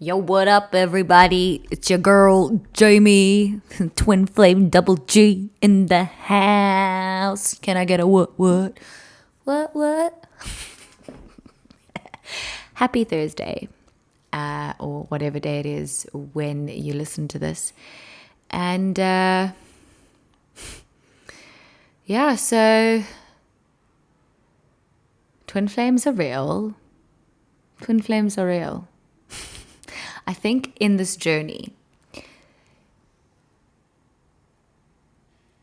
Yo, what up, everybody? It's your girl, Jamie. Twin Flame Double G in the house. Can I get a what? What? Happy Thursday, or whatever day it is when you listen to this. And, yeah, so twin flames are real. Twin flames are real. I think in this journey,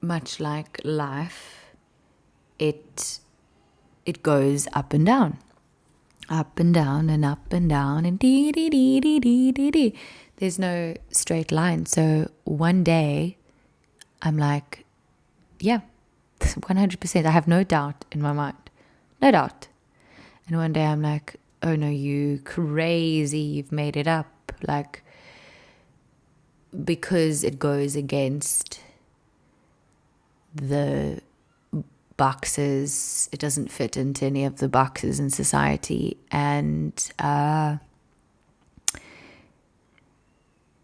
much like life, it goes up and down and dee dee dee dee dee dee dee. There's no straight line. So one day, I'm like, yeah, 100%. I have no doubt in my mind, no doubt. And one day I'm like, oh no, you crazy, you've made it up. Like, because it goes against the boxes, it doesn't fit into any of the boxes in society, and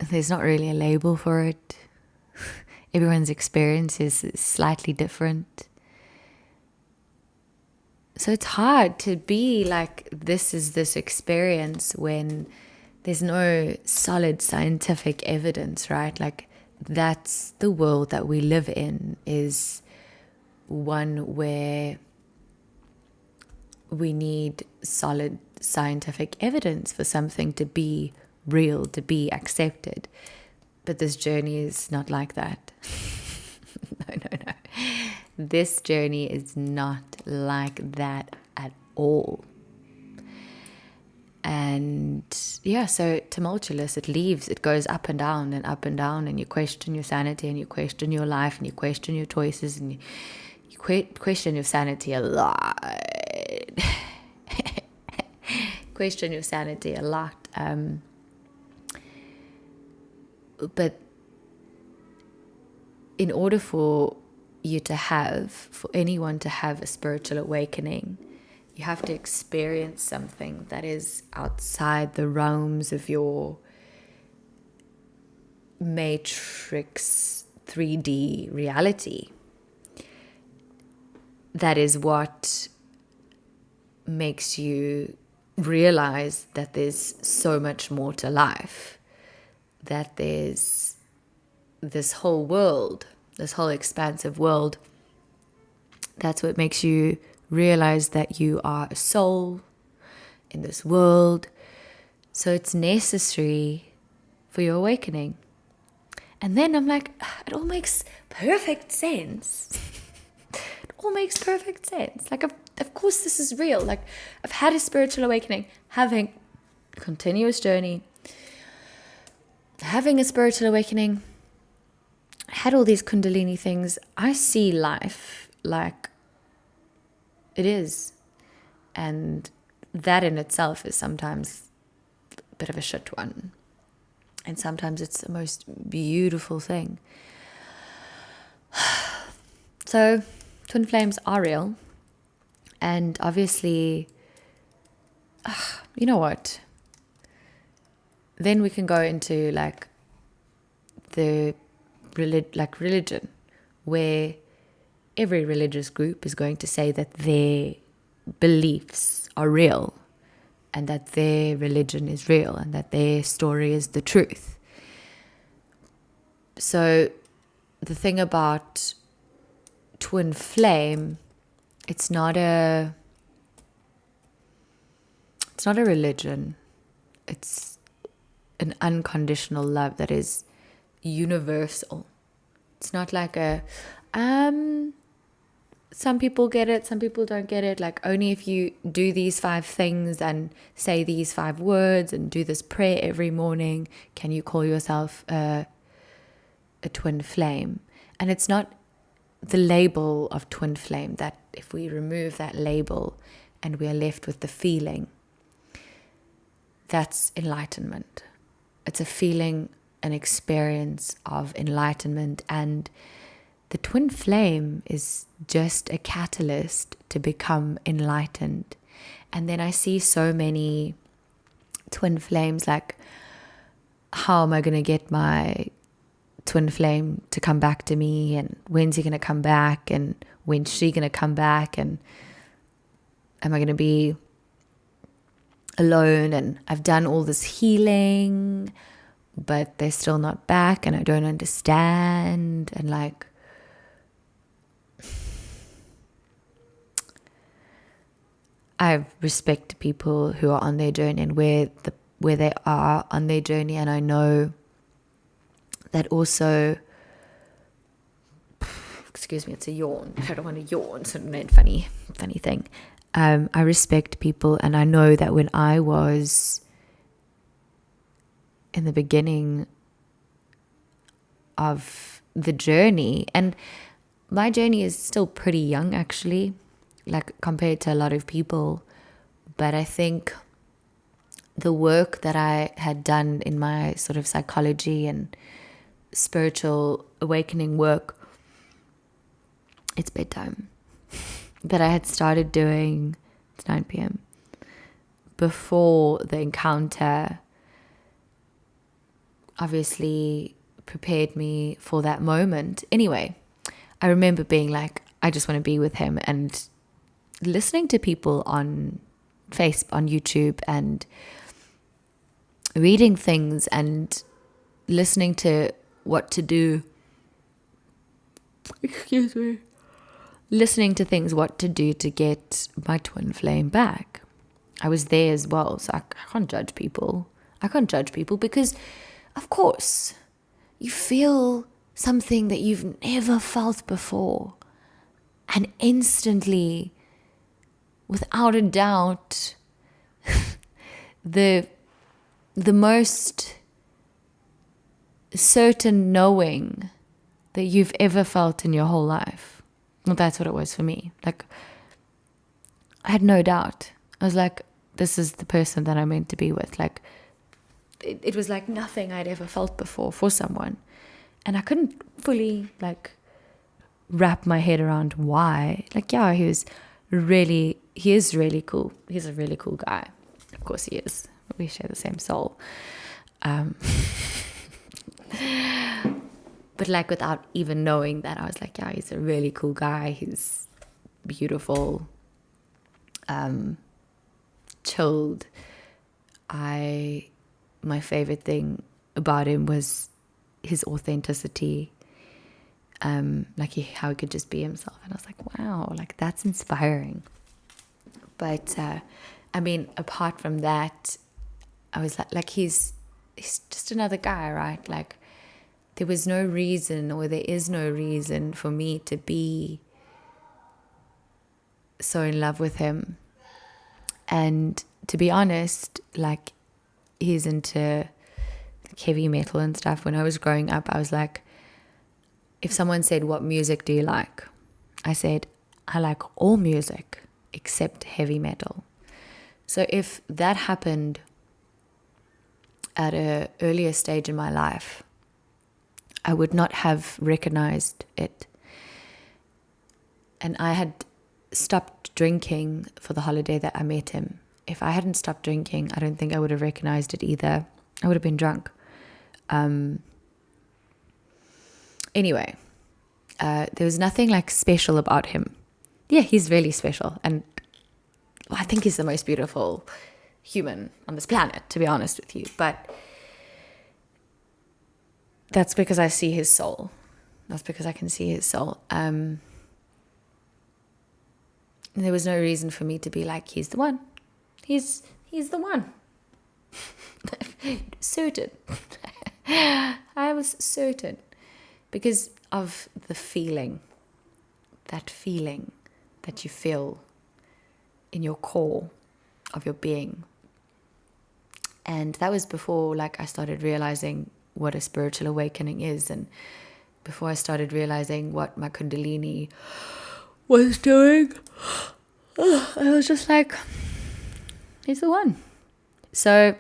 there's not really a label for it. Everyone's experience is slightly different. So it's hard to be like, this is this experience when there's no solid scientific evidence, right? Like, that's the world that we live in, is one where we need solid scientific evidence for something to be real, to be accepted. But this journey is not like that. No. This journey is not like that at all. And yeah, so tumultuous, it goes up and down, and you question your sanity, and you question your life, and you question your choices, and you question your sanity a lot. Question your sanity a lot. But in order for anyone to have a spiritual awakening, you have to experience something that is outside the realms of your matrix 3D reality. That is what makes you realize that there's so much more to life, that there's this whole world, this whole expansive world. That's what makes you realize that you are a soul in this world. So it's necessary for your awakening. And then I'm like, it all makes perfect sense. It all makes perfect sense. Like, of course this is real. Like, I've had a spiritual awakening, having a continuous journey, having a spiritual awakening, had all these kundalini things. I see life like it is. And that in itself is sometimes a bit of a shit one. And sometimes it's the most beautiful thing. So, twin flames are real. And obviously, you know what? Then we can go into like the religion, where every religious group is going to say that their beliefs are real, and that their religion is real, and that their story is the truth. So the thing about twin flame, it's not a religion. It's an unconditional love that is universal. It's not like some people get it, some people don't get it. Like, only if you do these 5 things and say these 5 words and do this prayer every morning can you call yourself a twin flame. And it's not the label of twin flame, that if we remove that label and we are left with the feeling, that's enlightenment. It's a feeling, an experience of enlightenment. And the twin flame is just a catalyst to become enlightened. And then I see so many twin flames, like how am I going to get my twin flame to come back to me, and when's he going to come back, and when's she going to come back, and am I going to be alone? And I've done all this healing, but they're still not back, and I don't understand. And like, I respect people who are on their journey and where they are on their journey, and I know that also, excuse me, it's a yawn. I don't want to yawn, so it's a funny thing. I respect people, and I know that when I was in the beginning of the journey, and my journey is still pretty young actually, like compared to a lot of people, but I think the work that I had done in my sort of psychology and spiritual awakening work, it's bedtime, that I had started doing, it's 9 p.m, before the encounter obviously prepared me for that moment. Anyway, I remember being like, I just want to be with him, and listening to people on Facebook, on YouTube, and reading things and listening to what to do. Excuse me. Listening to things, what to do to get my twin flame back. I was there as well, so I can't judge people. I can't judge people because, of course, you feel something that you've never felt before, and instantly, without a doubt, the most certain knowing that you've ever felt in your whole life. Well, that's what it was for me. Like, I had no doubt. I was like, this is the person that I'm meant to be with. Like, it was like nothing I'd ever felt before for someone. And I couldn't fully, like, wrap my head around why. Like, yeah, he is really cool. He's a really cool guy. Of course he is. We share the same soul. But like, without even knowing that, I was like, yeah, he's a really cool guy. He's beautiful, chilled. My favorite thing about him was his authenticity. Like how he could just be himself. And I was like, wow, like that's inspiring. But I mean, apart from that, I was like he's just another guy, right? Like, there was no reason, or there is no reason for me to be so in love with him. And to be honest, like, he's into heavy metal and stuff. When I was growing up, I was like, if someone said, what music do you like? I said, I like all music except heavy metal. So if that happened at an earlier stage in my life, I would not have recognized it. And I had stopped drinking for the holiday that I met him. If I hadn't stopped drinking, I don't think I would have recognized it either. I would have been drunk. Anyway, there was nothing like special about him. Yeah, he's really special. And I think he's the most beautiful human on this planet, to be honest with you. But that's because I see his soul. That's because I can see his soul. There was no reason for me to be like, he's the one. He's the one. Certain. I was certain. Because of the feeling that you feel in your core of your being. And that was before, like, I started realizing what a spiritual awakening is, and before I started realizing what my Kundalini was doing. I was just like, he's the one. So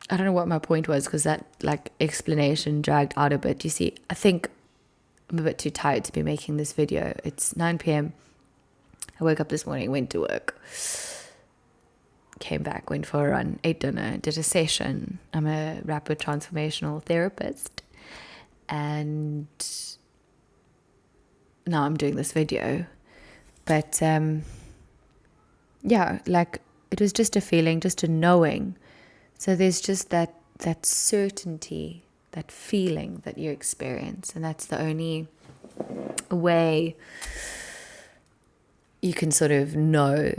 I don't know what my point was, because that like explanation dragged out a bit. You see, I think I'm a bit too tired to be making this video. It's 9 p.m. I woke up this morning, went to work, came back, went for a run, ate dinner, did a session. I'm a rapid transformational therapist. And now I'm doing this video. But yeah, like it was just a feeling, just a knowing. So there's just that certainty, that feeling that you experience. And that's the only way you can sort of know.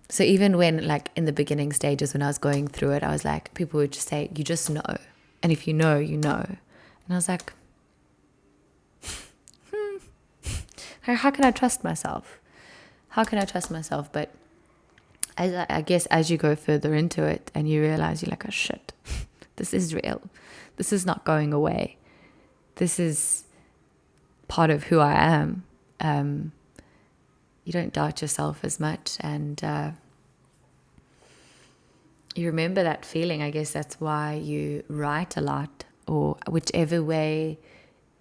So even when, like, in the beginning stages when I was going through it, I was like, people would just say, you just know. And if you know, you know. And I was like, how can I trust myself? How can I trust myself? But I guess as you go further into it and you realize, you're like, oh shit, this is real. This is not going away. This is part of who I am. You don't doubt yourself as much, and you remember that feeling. I guess that's why you write a lot, or whichever way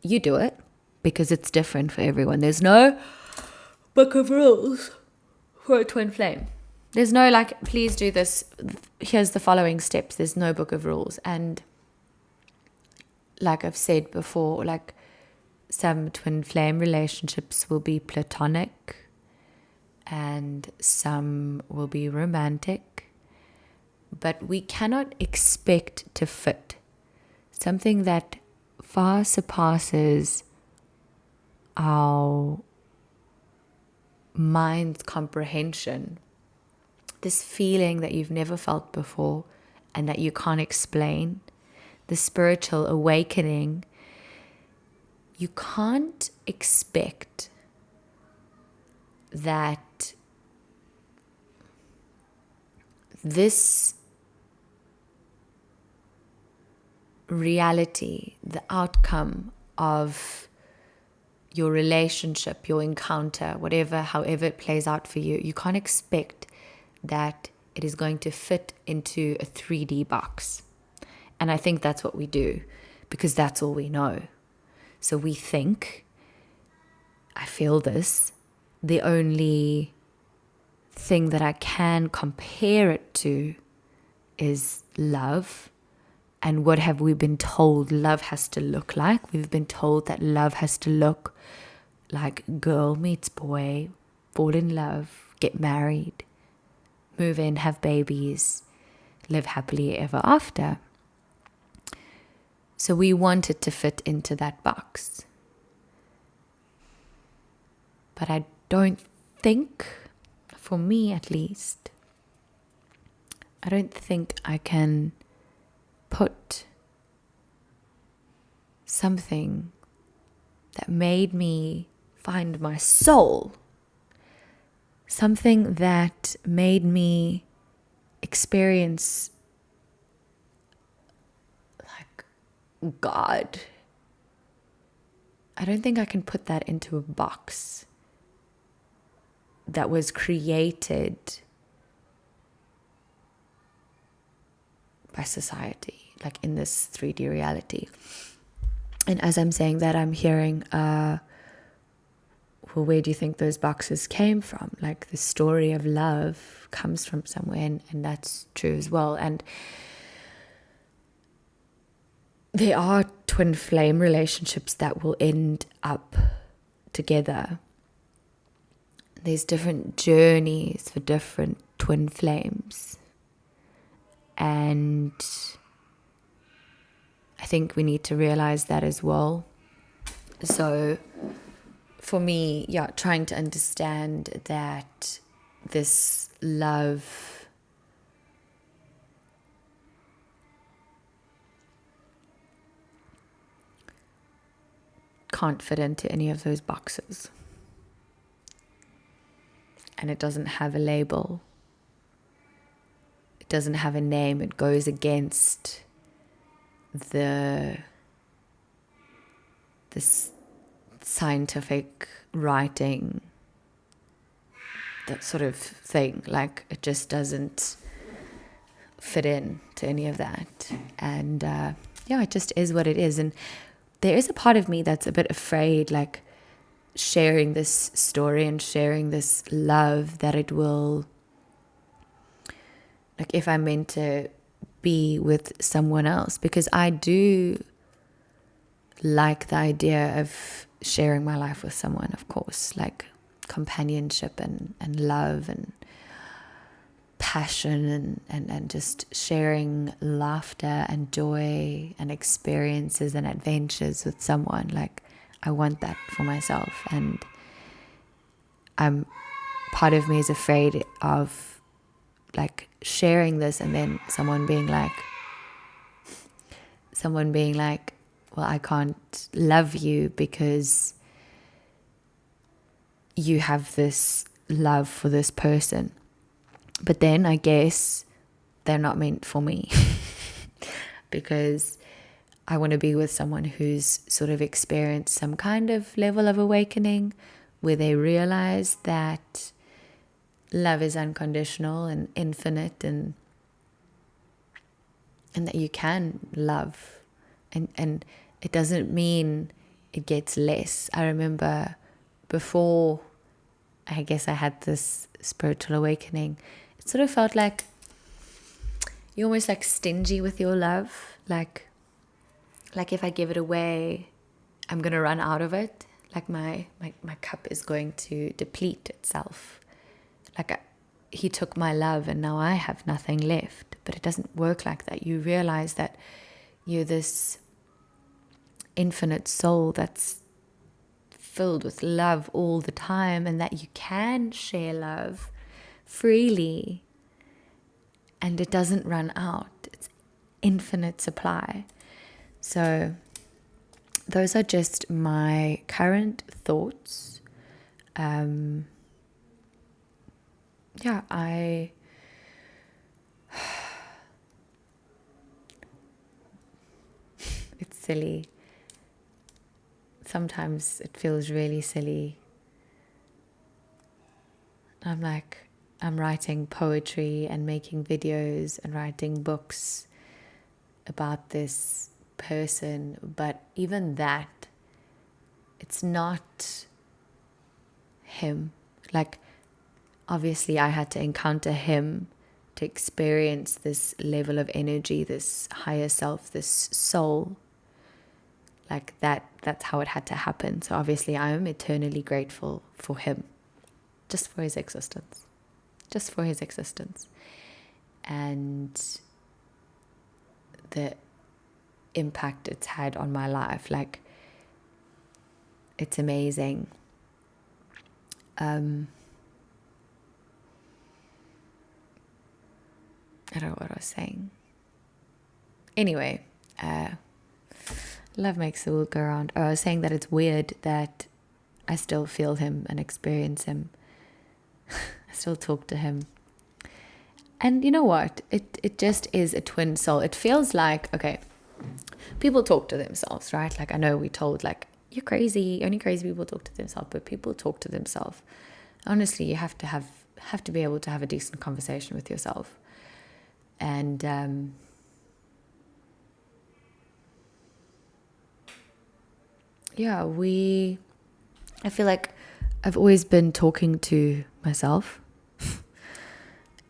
you do it, because it's different for everyone. There's no book of rules for a twin flame. There's no like, please do this, here's the following steps. There's no book of rules. And like I've said before, like some twin flame relationships will be platonic and some will be romantic, but we cannot expect to fit something that far surpasses our mind's comprehension. This feeling that you've never felt before and that you can't explain, the spiritual awakening, you can't expect that this reality, the outcome of your relationship, your encounter, whatever, however it plays out for you, you can't expect that it is going to fit into a 3D box. And I think that's what we do, because that's all we know. So we think, I feel this, the only thing that I can compare it to is love. And what have we been told love has to look like? We've been told that love has to look like girl meets boy, fall in love, get married, move in, have babies, live happily ever after. So we want it to fit into that box. But I don't think, for me at least, I don't think I can put something that made me find my soul, something that made me experience like God. I don't think I can put that into a box that was created by society, like in this 3D reality. And as I'm saying that, I'm hearing, well, where do you think those boxes came from? Like the story of love comes from somewhere, and that's true as well. And there are twin flame relationships that will end up together. There's different journeys for different twin flames. And I think we need to realize that as well. So for me, trying to understand that this love can't fit into any of those boxes. And it doesn't have a label. It doesn't have a name. It goes against this scientific writing, that sort of thing. Like, it just doesn't fit in to any of that. And it just is what it is. And there is a part of me that's a bit afraid, like, sharing this story and sharing this love, that it will like if I'm meant to be with someone else, because I do like the idea of sharing my life with someone, of course, like companionship and love and passion and just sharing laughter and joy and experiences and adventures with someone. Like I want that for myself, and part of me is afraid of like sharing this and then someone being like, well, I can't love you because you have this love for this person. But then I guess they're not meant for me because I want to be with someone who's sort of experienced some kind of level of awakening where they realize that love is unconditional and infinite, and that you can love, and it doesn't mean it gets less. I remember before I guess I had this spiritual awakening, it sort of felt like you're almost like stingy with your love. Like if I give it away, I'm going to run out of it. Like my cup is going to deplete itself. Like he took my love and now I have nothing left. But it doesn't work like that. You realize that you're this infinite soul that's filled with love all the time, and that you can share love freely and it doesn't run out. It's infinite supply. So those are just my current thoughts. It's silly. Sometimes it feels really silly. I'm writing poetry and making videos and writing books about this person, but even that, it's not him. Like, obviously I had to encounter him to experience this level of energy, this higher self, this soul. Like that's how it had to happen. So obviously I am eternally grateful for him, just for his existence. Just for his existence. And the impact it's had on my life. Like, it's amazing. I don't know what I was saying. Anyway, love makes the world go round. I was saying that it's weird that I still feel him and experience him. I still talk to him. And you know what? It just is a twin soul. It feels like, okay, people talk to themselves, right? Like, I know we're told, like, you're crazy. Only crazy people talk to themselves. But people talk to themselves. Honestly, you have to be able to have a decent conversation with yourself. And I feel like I've always been talking to myself.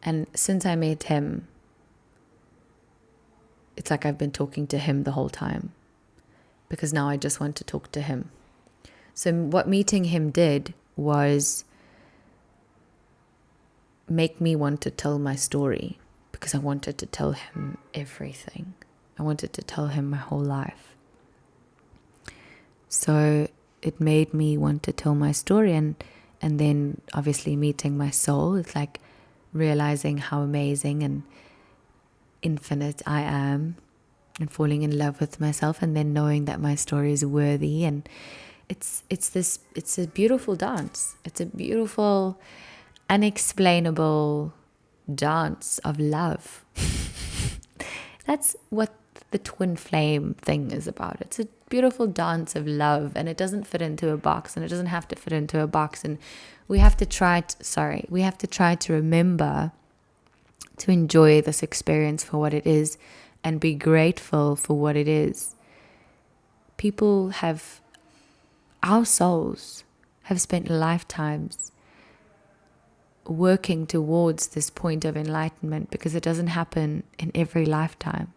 And since I met him, it's like I've been talking to him the whole time, because now I just want to talk to him. So what meeting him did was make me want to tell my story, because I wanted to tell him everything. I wanted to tell him my whole life. So it made me want to tell my story, and then obviously meeting my soul, it's like realizing how amazing and infinite I am, and falling in love with myself, and then knowing that my story is worthy. And it's a beautiful dance. It's a beautiful, unexplainable dance of love. That's what the twin flame thing is about. It's a beautiful dance of love, and it doesn't fit into a box, and it doesn't have to fit into a box. And we have to try to remember to enjoy this experience for what it is and be grateful for what it is. Our souls have spent lifetimes working towards this point of enlightenment, because it doesn't happen in every lifetime.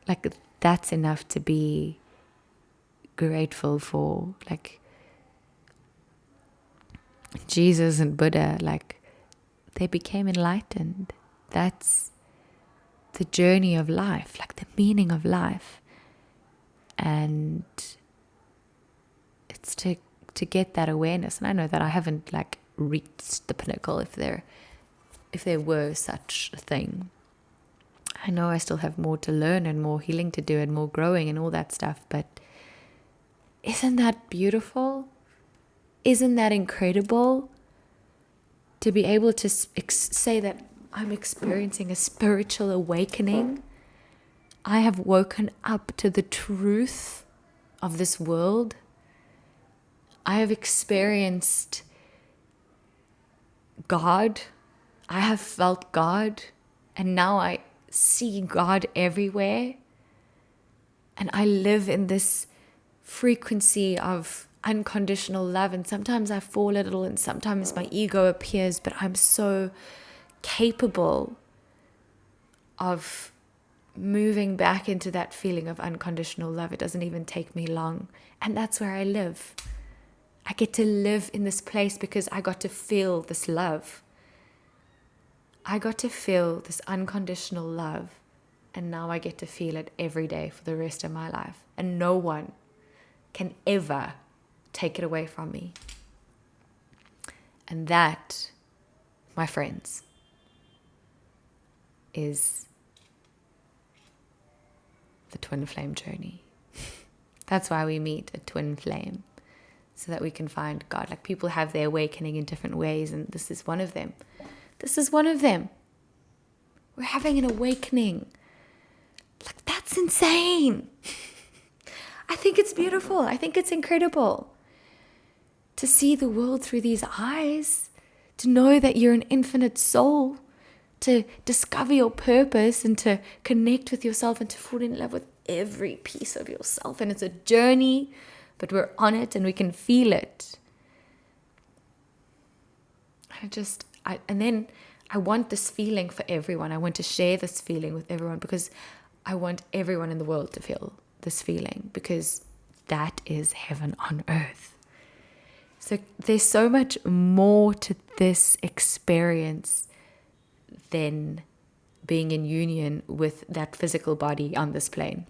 Like, that's enough to be grateful for. Like, Jesus and Buddha, like, they became enlightened. That's the journey of life, like the meaning of life. And it's to get that awareness. And I know that I haven't like reached the pinnacle, if there were such a thing. I know I still have more to learn and more healing to do and more growing and all that stuff, but isn't that beautiful? Isn't that incredible? To be able to say that I'm experiencing a spiritual awakening. I have woken up to the truth of this world. I have experienced God. I have felt God. And now I see God everywhere. And I live in this frequency of unconditional love. And sometimes I fall a little and sometimes my ego appears, but I'm so capable of moving back into that feeling of unconditional love. It doesn't even take me long. And that's where I live. I get to live in this place because I got to feel this love. I got to feel this unconditional love. And now I get to feel it every day for the rest of my life. And no one can ever take it away from me. And that, my friends, is the twin flame journey. That's why we meet a twin flame, so that we can find God. Like, people have their awakening in different ways, and this is one of them. This is one of them. We're having an awakening. Like, that's insane. I think it's beautiful. I think it's incredible to see the world through these eyes, to know that you're an infinite soul, to discover your purpose and to connect with yourself and to fall in love with every piece of yourself. And it's a journey, but we're on it and we can feel it. And then I want this feeling for everyone. I want to share this feeling with everyone, because I want everyone in the world to feel this feeling, because that is heaven on earth. So there's so much more to this experience than being in union with that physical body on this plane.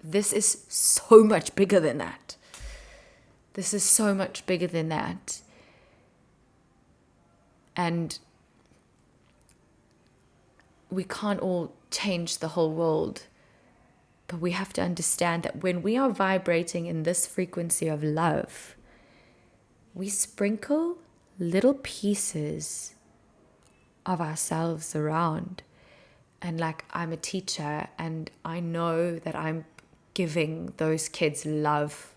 This is so much bigger than that. This is so much bigger than that. And we can't all change the whole world, but we have to understand that when we are vibrating in this frequency of love, we sprinkle little pieces of ourselves around. And like, I'm a teacher and I know that I'm giving those kids love.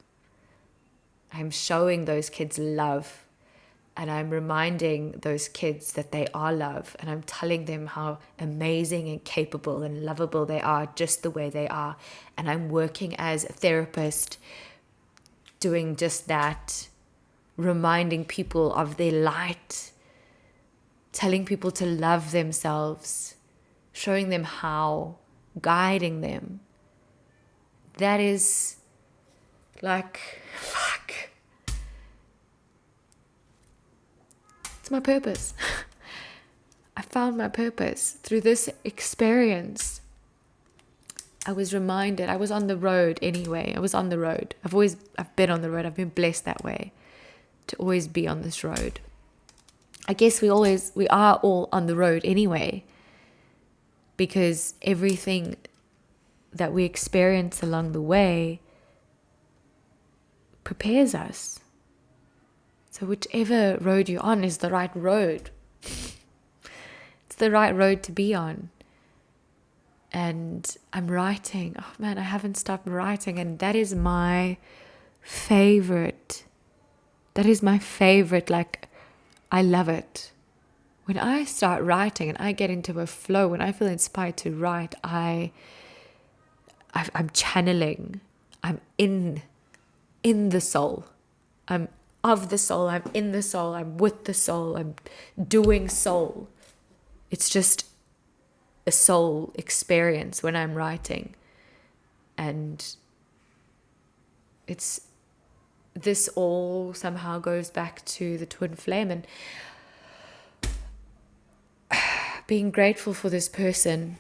I'm showing those kids love. And I'm reminding those kids that they are love. And I'm telling them how amazing and capable and lovable they are, just the way they are. And I'm working as a therapist, doing just that, reminding people of their light, telling people to love themselves, showing them how, guiding them. That is like, fuck. It's my purpose. I found my purpose through this experience. I was reminded, I was on the road anyway. I was on the road. I've been on the road. I've been blessed that way to always be on this road. I guess we are all on the road anyway, because everything that we experience along the way prepares us. So whichever road you're on is the right road. It's the right road to be on. And I'm writing. Oh man, I haven't stopped writing. And that is my favorite. Like, I love it. When I start writing and I get into a flow, when I feel inspired to write, I'm channeling. I'm in the soul. I'm of the soul, I'm in the soul, I'm with the soul, I'm doing soul. It's just a soul experience when I'm writing. And this all somehow goes back to the twin flame and being grateful for this person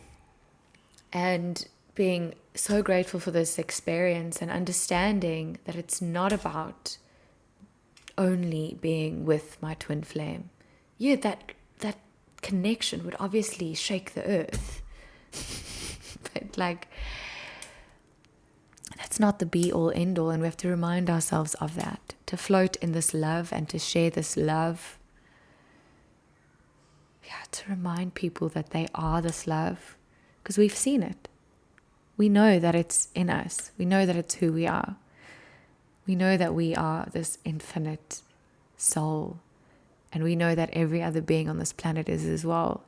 and being so grateful for this experience and understanding that it's not about only being with my twin flame. Yeah, that connection would obviously shake the earth. But like, that's not the be all end all, and we have to remind ourselves of that, to float in this love and to share this love. Yeah, to remind people that they are this love, because we've seen it. We know that it's in us. We know that it's who we are. We know that we are this infinite soul, and we know that every other being on this planet is as well.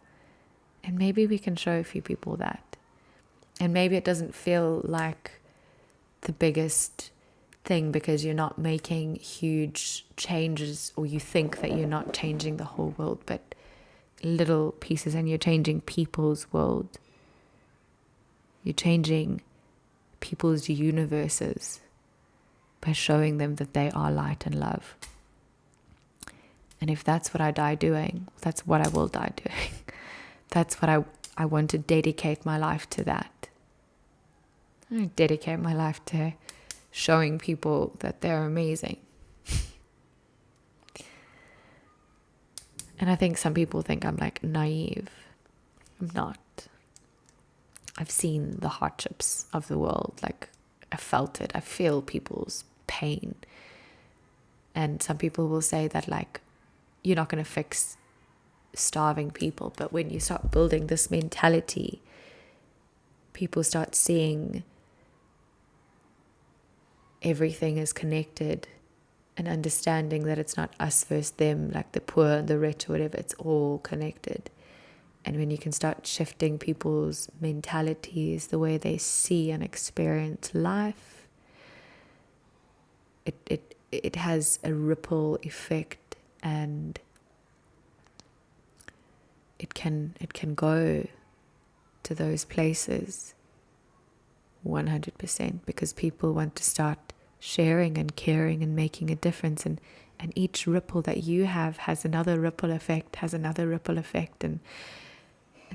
And maybe we can show a few people that. And maybe it doesn't feel like the biggest thing because you're not making huge changes, or you think that you're not changing the whole world, but little pieces, and you're changing people's world. You're changing people's universes by showing them that they are light and love. And if that's what I die doing, that's what I will die doing. That's what I want to dedicate my life to that. I dedicate my life to showing people that they're amazing. And I think some people think I'm like naive. I'm not. I've seen the hardships of the world. Like, I felt it. I feel people's pain. And some people will say that, like, you're not going to fix starving people. But when you start building this mentality, people start seeing everything is connected and understanding that it's not us versus them, like the poor and the rich or whatever. It's all connected. And when you can start shifting people's mentalities, the way they see and experience life, it has a ripple effect, and it can go to those places 100%, because people want to start sharing and caring and making a difference, and each ripple that you have has another ripple effect, and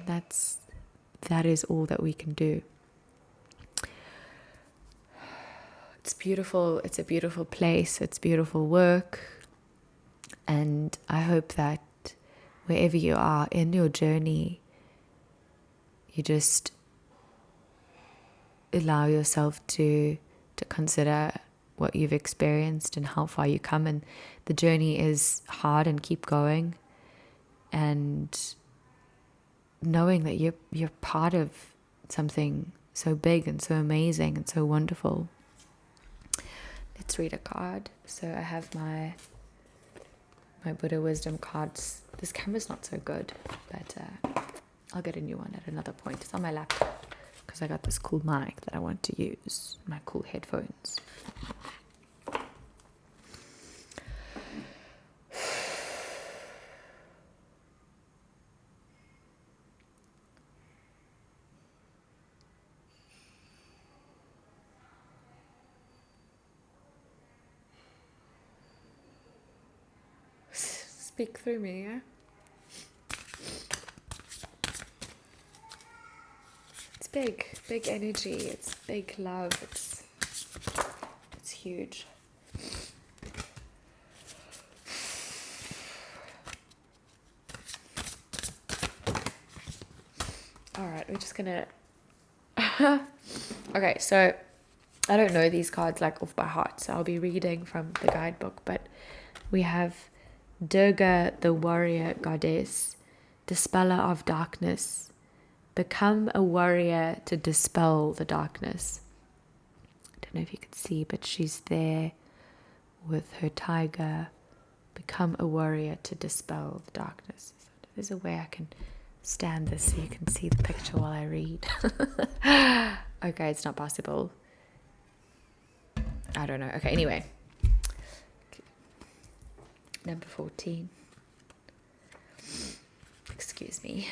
that is all that we can do. It's beautiful. It's a beautiful place. It's beautiful work. And I hope that wherever you are in your journey, you just allow yourself to consider what you've experienced and how far you come. And the journey is hard, and keep going. And knowing that you're part of something so big and so amazing and so wonderful. Let's read a card. So I have my Buddha wisdom cards. This camera's not so good, but I'll get a new one at another point. It's on my laptop because I got this cool mic that I want to use, my cool headphones. Speak through me, yeah? It's big energy. It's big love. It's huge. All right, we're just gonna. Okay, so I don't know these cards like off by heart, so I'll be reading from the guidebook. But we have Durga, the warrior goddess, dispeller of darkness. Become a warrior to dispel the darkness. I don't know if you can see, but she's there with her tiger. Become a warrior to dispel the darkness. So there's a way I can stand this so you can see the picture while I read. Okay, it's not possible. I don't know. Okay, anyway. number 14. Excuse me.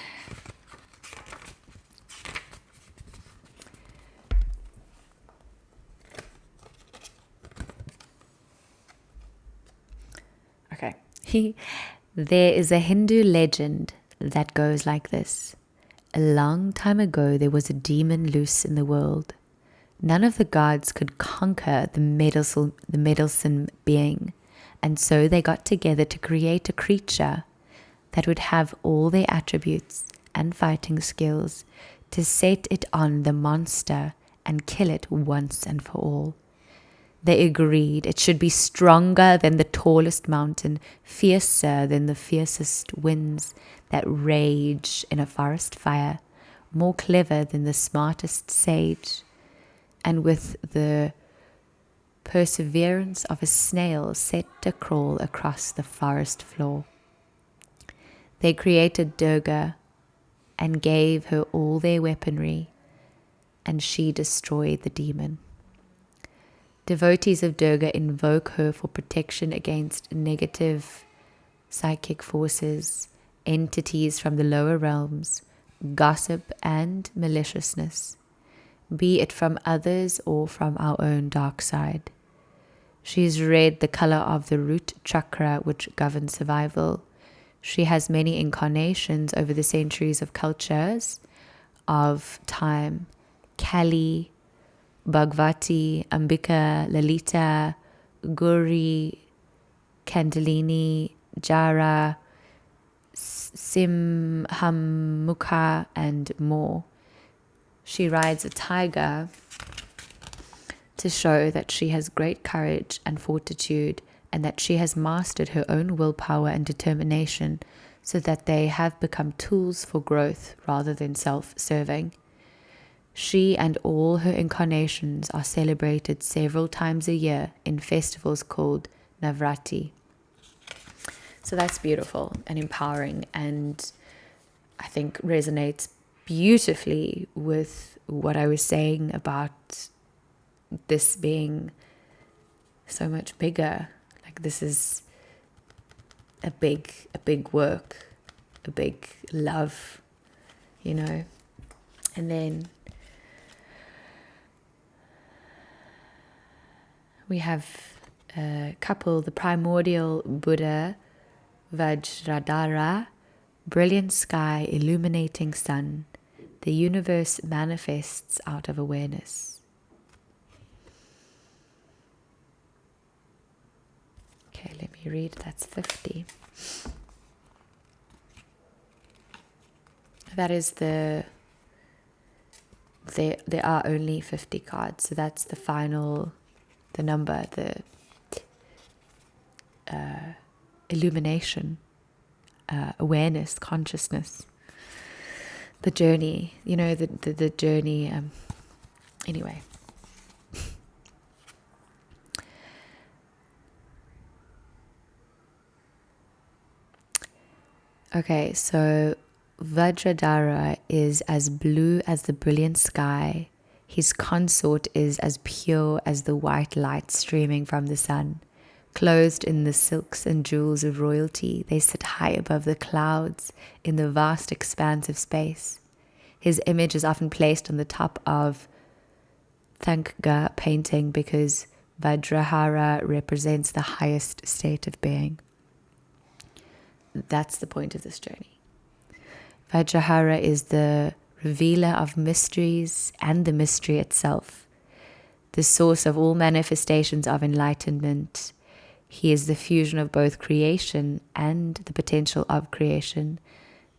Okay. There is a Hindu legend that goes like this. A long time ago, there was a demon loose in the world. None of the gods could conquer the meddlesome being, and so they got together to create a creature that would have all their attributes and fighting skills to set it on the monster and kill it once and for all. They agreed it should be stronger than the tallest mountain, fiercer than the fiercest winds that rage in a forest fire, more clever than the smartest sage, and with the perseverance of a snail set to crawl across the forest floor. They created Durga and gave her all their weaponry, and she destroyed the demon. Devotees of Durga invoke her for protection against negative psychic forces, entities from the lower realms, gossip and maliciousness, be it from others or from our own dark side. She is red, the color of the root chakra which governs survival. She has many incarnations over the centuries of cultures, of time. Kali, Bhagavati, Ambika, Lalita, Gauri, Kandalini, Jara, Simhamukha, and more. She rides a tiger to show that she has great courage and fortitude, and that she has mastered her own willpower and determination, so that they have become tools for growth rather than self-serving. She and all her incarnations are celebrated several times a year in festivals called Navratri. So that's beautiful and empowering, and I think resonates beautifully with what I was saying about this being so much bigger. Like, this is a big work, a big love, And then we have a couple, the primordial Buddha, Vajradhara, brilliant sky, illuminating sun. The universe manifests out of awareness. Okay, let me read. That's 50. That is there are only 50 cards, so that's the final, the number, the illumination, awareness, consciousness, the journey, the journey. Anyway. Okay, so Vajradhara is as blue as the brilliant sky. His consort is as pure as the white light streaming from the sun. Clothed in the silks and jewels of royalty, they sit high above the clouds in the vast expanse of space. His image is often placed on the top of Thangka painting because Vajrahara represents the highest state of being. That's the point of this journey. Vajrahara is the revealer of mysteries and the mystery itself, the source of all manifestations of enlightenment. He is the fusion of both creation and the potential of creation,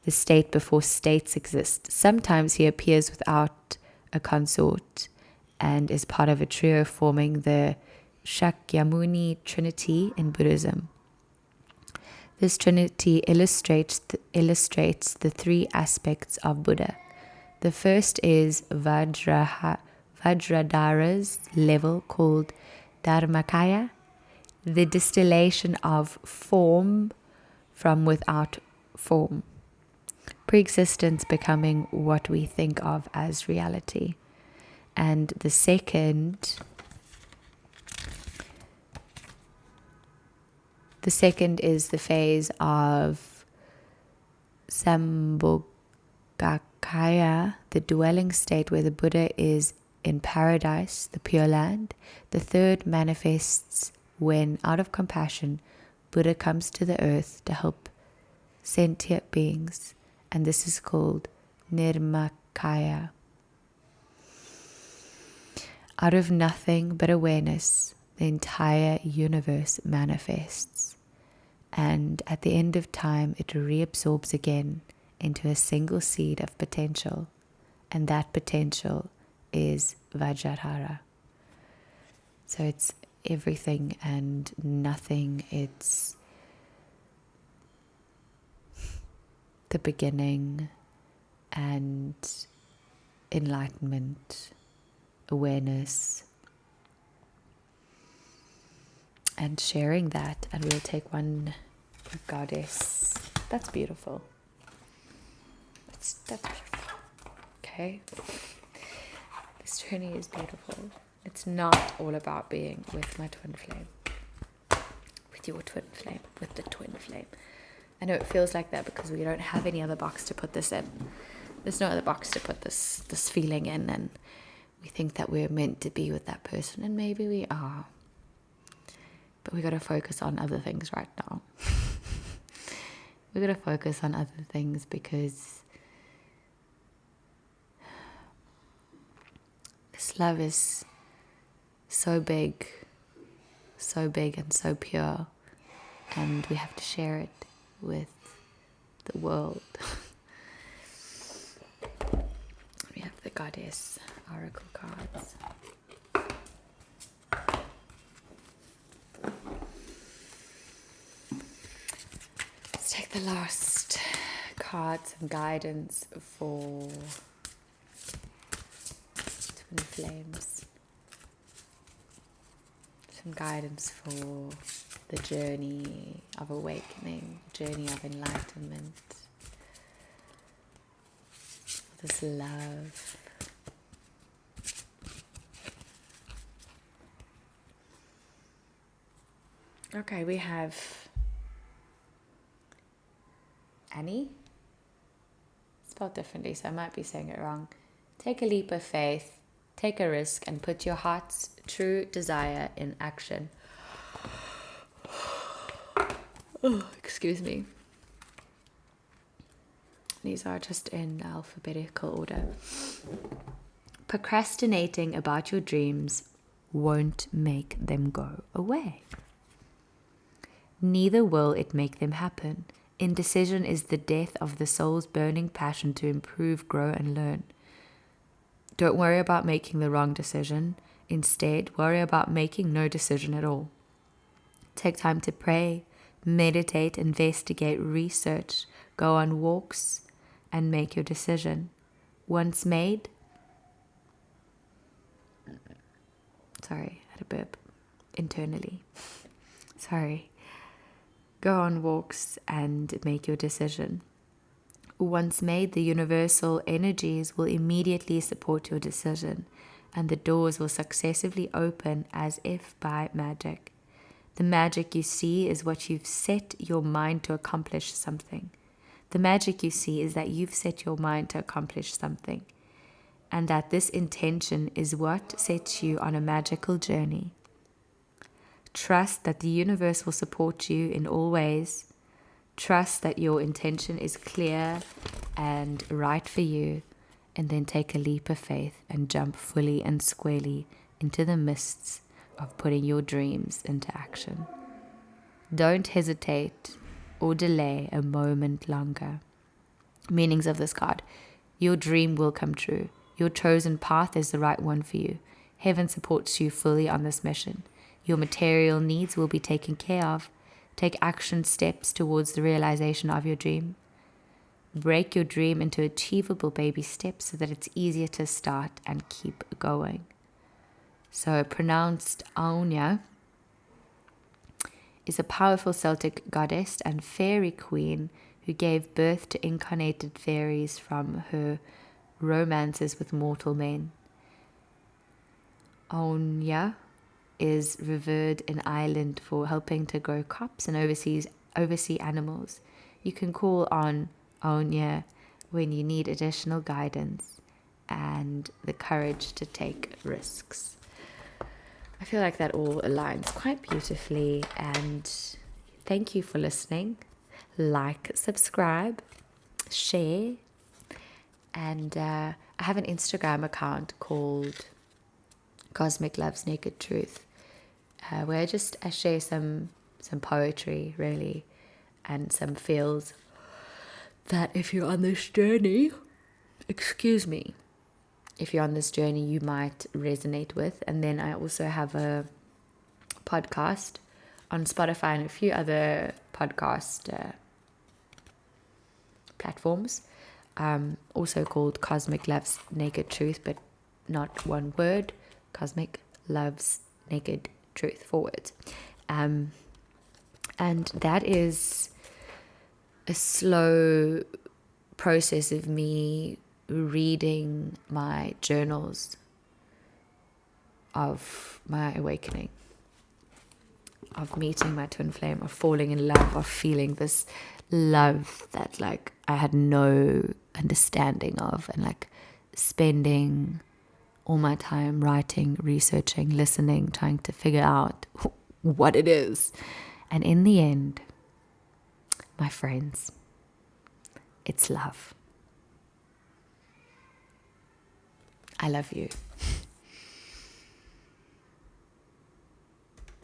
the state before states exist. Sometimes he appears without a consort and is part of a trio forming the Shakyamuni Trinity in Buddhism. This trinity illustrates the three aspects of Buddha. The first is Vajradhara's level called Dharmakaya, the distillation of form from without form, pre-existence becoming what we think of as reality. And the The second is the phase of Sambhogakaya, the dwelling state where the Buddha is in paradise, the Pure Land. The third manifests when, out of compassion, Buddha comes to the earth to help sentient beings, and this is called Nirmakaya. Out of nothing but awareness, the entire universe manifests, and at the end of time it reabsorbs again into a single seed of potential, and that potential is Vajrahara. So it's everything and nothing. It's the beginning and enlightenment, awareness, and sharing that. And we'll take one goddess. That's beautiful. That's beautiful. Okay. This journey is beautiful. It's not all about being with my twin flame, with your twin flame, with the twin flame. I know it feels like that because we don't have any other box to put this in. There's no other box to put this feeling in, and we think that we're meant to be with that person, and maybe we are. But we got to focus on other things right now. We got to focus on other things because this love is so big and so pure, and we have to share it with the world. We have the goddess oracle cards. Let's take the last card, some guidance for twin flames. Some guidance for the journey of awakening, journey of enlightenment, for this love. Okay, we have Annie. Spelled differently, so I might be saying it wrong. Take a leap of faith, take a risk, and put your heart's true desire in action. Oh, excuse me. These are just in alphabetical order. Procrastinating about your dreams won't make them go away. Neither will it make them happen. Indecision is the death of the soul's burning passion to improve, grow, and learn. Don't worry about making the wrong decision. Instead, worry about making no decision at all. Take time to pray, meditate, investigate, research, go on walks, and make your decision. Once made, sorry, I had a burp internally. Sorry. Go on walks and make your decision. Once made, the universal energies will immediately support your decision, and the doors will successively open as if by magic. The magic you see is what you've set your mind to accomplish something. The magic you see is that you've set your mind to accomplish something, and that this intention is what sets you on a magical journey. Trust that the universe will support you in all ways. Trust that your intention is clear and right for you, and then take a leap of faith and jump fully and squarely into the mists of putting your dreams into action. Don't hesitate or delay a moment longer. Meanings of this card. Your dream will come true. Your chosen path is the right one for you. Heaven supports you fully on this mission. Your material needs will be taken care of. Take action steps towards the realization of your dream. Break your dream into achievable baby steps so that it's easier to start and keep going. So pronounced Aunya is a powerful Celtic goddess and fairy queen who gave birth to incarnated fairies from her romances with mortal men. Aunya is revered in Ireland for helping to grow crops and oversee animals. You can call on Anya when you need additional guidance and the courage to take risks. I feel like that all aligns quite beautifully, and thank you for listening. Like, subscribe, share, and I have an Instagram account called Cosmic Love's Naked Truth, where I share some poetry, really, and some feels that if you're on this journey, if you're on this journey, you might resonate with. And then I also have a podcast on Spotify and a few other podcast platforms, also called Cosmic Love's Naked Truth, but not one word. Cosmic Love's Naked Truth, 4 words. And that is a slow process of me reading my journals of my awakening, of meeting my twin flame, of falling in love, of feeling this love that like I had no understanding of, and like spending all my time writing, researching, listening, trying to figure out what it is. And in the end, my friends, it's love. I love you.